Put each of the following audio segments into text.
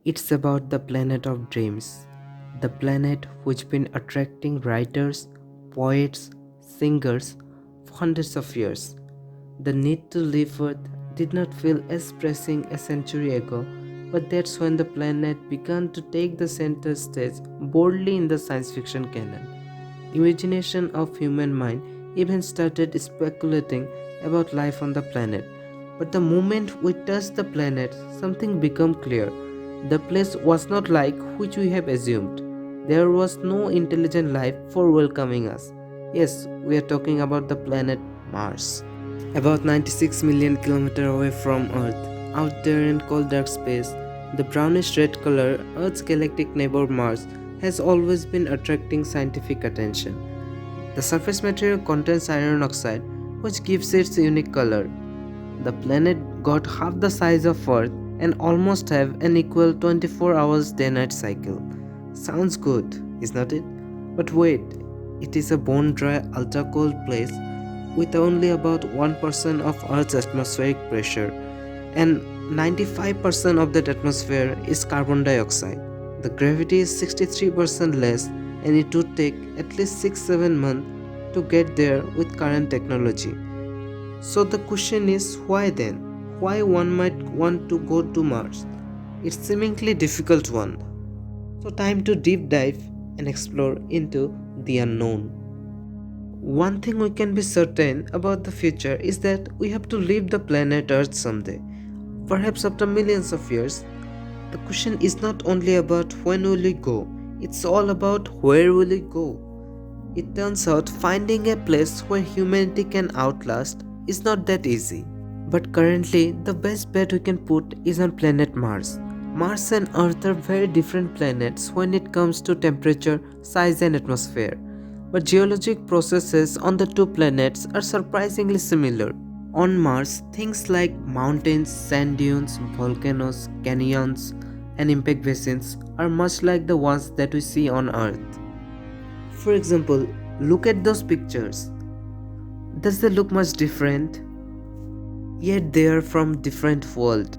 It's about the planet of dreams, the planet which been attracting writers, poets, singers for hundreds of years. The need to leave Earth did not feel as pressing a century ago, but that's when the planet began to take the center stage boldly in the science fiction canon. Imagination of human mind even started speculating about life on the planet. But the moment we touched the planet, something became clear. The place was not like which we have assumed. There was no intelligent life for welcoming us. Yes, we are talking about the planet Mars. About 96 million kilometers away from Earth, out there in cold dark space, the brownish red color, Earth's galactic neighbor Mars, has always been attracting scientific attention. The surface material contains iron oxide, which gives its unique color. The planet got half the size of Earth and almost have an equal 24 hours day-night cycle. Sounds good, is not it? But wait, it is a bone-dry, ultra-cold place with only about 1% of Earth's atmospheric pressure, and 95% of that atmosphere is carbon dioxide. The gravity is 63% less, and it would take at least 6-7 months to get there with current technology. So the question is why then? Why one might want to go to Mars? It's seemingly difficult one. So time to deep dive and explore into the unknown. One thing we can be certain about the future is that we have to leave the planet Earth someday, perhaps after millions of years. The question is not only about when will we go, it's all about where will we go. It turns out finding a place where humanity can outlast is not that easy. But currently, the best bet we can put is on planet Mars. Mars and Earth are very different planets when it comes to temperature, size, and atmosphere. But geologic processes on the two planets are surprisingly similar. On Mars, things like mountains, sand dunes, volcanoes, canyons, and impact basins are much like the ones that we see on Earth. For example, look at those pictures. Does they look much different? Yet they are from different world.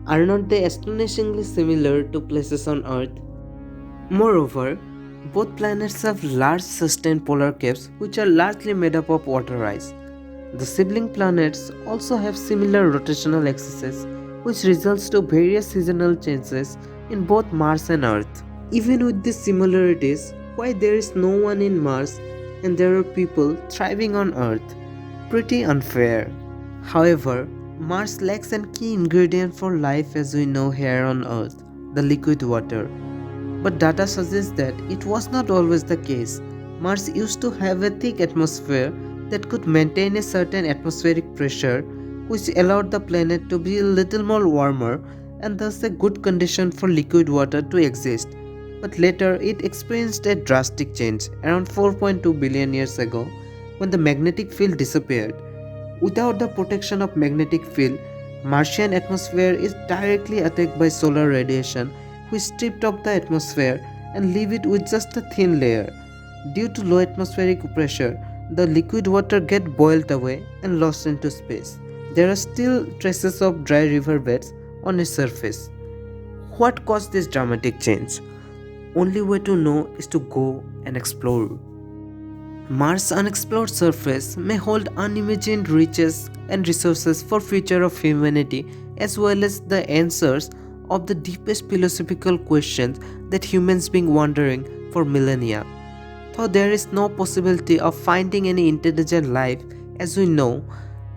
Are not they astonishingly similar to places on Earth? Moreover, both planets have large sustained polar caps which are largely made up of water ice. The sibling planets also have similar rotational axes which results to various seasonal changes in both Mars and Earth. Even with these similarities, why there is no one in Mars and there are people thriving on Earth? Pretty unfair. However, Mars lacks a key ingredient for life as we know here on Earth, the liquid water. But data suggests that it was not always the case. Mars used to have a thick atmosphere that could maintain a certain atmospheric pressure, which allowed the planet to be a little more warmer and thus a good condition for liquid water to exist. But later it experienced a drastic change around 4.2 billion years ago when the magnetic field disappeared. Without the protection of magnetic field, Martian atmosphere is directly attacked by solar radiation which stripped off the atmosphere and leave it with just a thin layer. Due to low atmospheric pressure, the liquid water get boiled away and lost into space. There are still traces of dry river beds on its surface. What caused this dramatic change? Only way to know is to go and explore. Mars' unexplored surface may hold unimagined riches and resources for future of humanity as well as the answers of the deepest philosophical questions that humans been wondering for millennia. Though there is no possibility of finding any intelligent life as we know,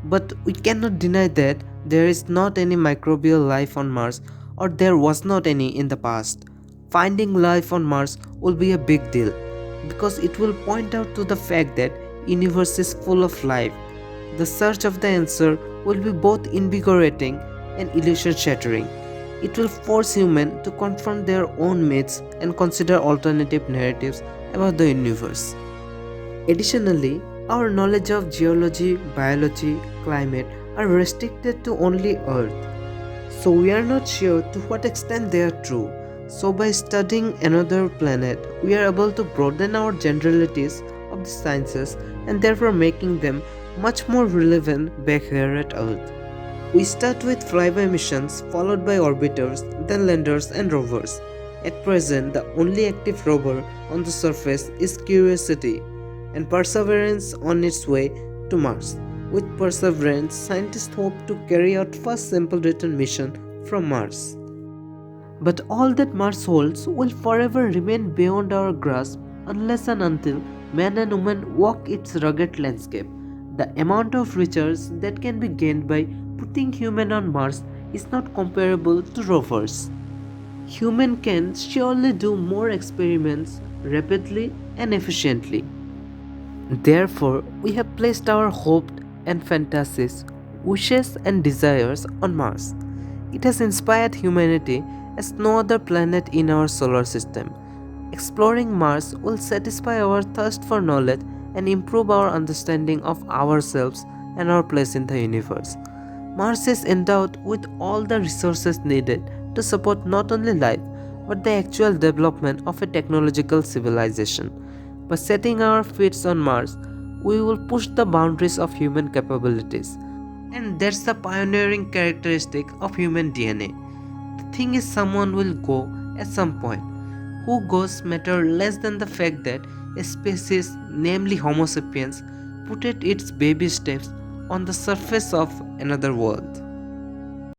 but we cannot deny that there is not any microbial life on Mars or there was not any in the past. Finding life on Mars will be a big deal because it will point out to the fact that universe is full of life. The search of the answer will be both invigorating and illusion shattering. It will force humans to confront their own myths and consider alternative narratives about the universe. Additionally, our knowledge of geology, biology, climate are restricted to only Earth. So we are not sure to what extent they are true. So by studying another planet, we are able to broaden our generalities of the sciences and therefore making them much more relevant back here at Earth. We start with flyby missions followed by orbiters, then landers and rovers. At present, the only active rover on the surface is Curiosity and Perseverance on its way to Mars. With Perseverance, scientists hope to carry out first sample return mission from Mars. But all that Mars holds will forever remain beyond our grasp unless and until man and woman walk its rugged landscape. The amount of riches that can be gained by putting human on Mars is not comparable to rovers. Human can surely do more experiments rapidly and efficiently. Therefore, we have placed our hopes and fantasies, wishes and desires on Mars. It has inspired humanity as no other planet in our solar system. Exploring Mars will satisfy our thirst for knowledge and improve our understanding of ourselves and our place in the universe. Mars is endowed with all the resources needed to support not only life but the actual development of a technological civilization. By setting our feet on Mars, we will push the boundaries of human capabilities. And that's the pioneering characteristic of human DNA. The thing is, someone will go at some point. Who goes matter less than the fact that a species, namely Homo sapiens, put its baby steps on the surface of another world.